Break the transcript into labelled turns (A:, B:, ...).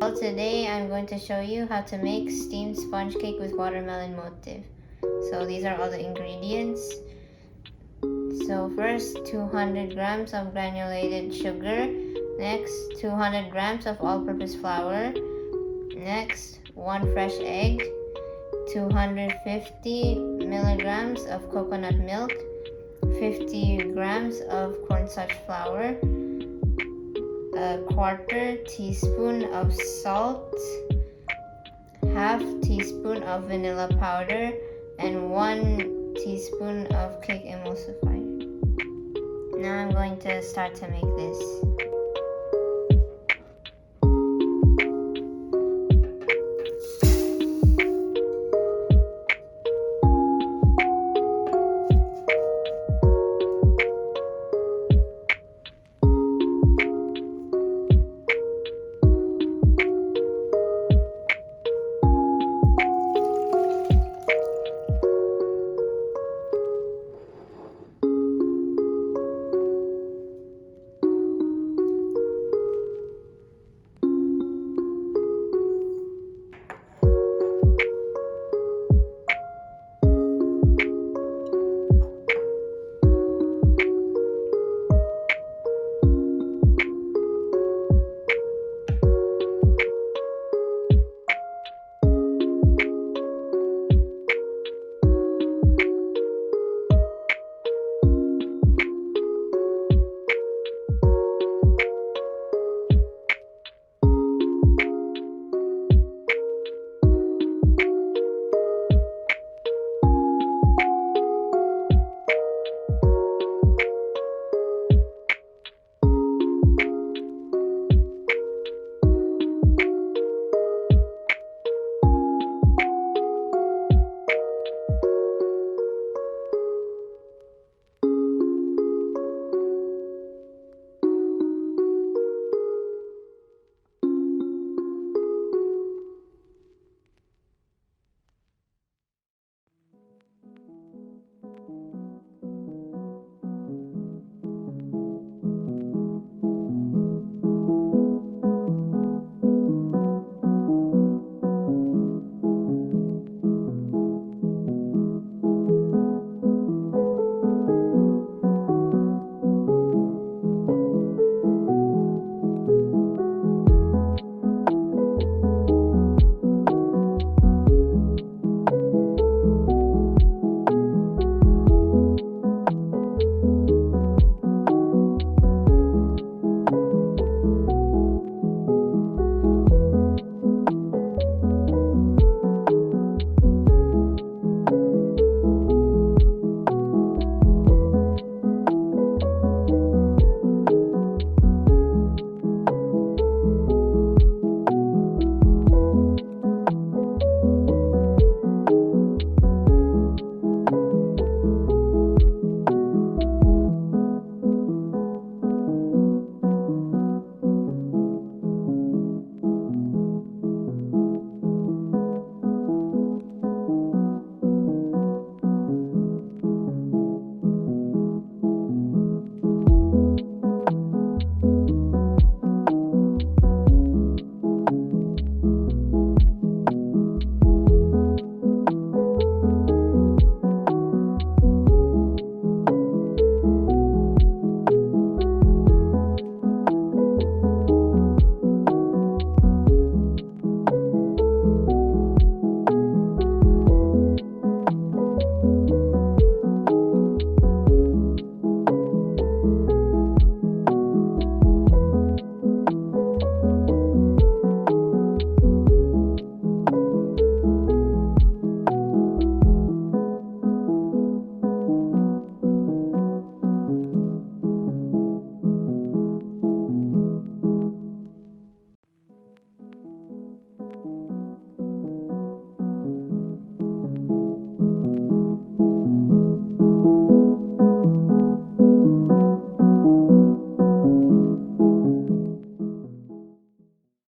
A: Well, today I'm going to show you how to make steamed sponge cake with watermelon motif. So these are all the ingredients. So first, 200 grams of granulated sugar. Next, 200 grams of all-purpose flour. Next, 1 fresh egg. 250 milligrams of coconut milk. 50 grams of cornstarch flour. A quarter teaspoon of salt, half teaspoon of vanilla powder, and 1 teaspoon of cake emulsifier. Now I'm going to start to make this.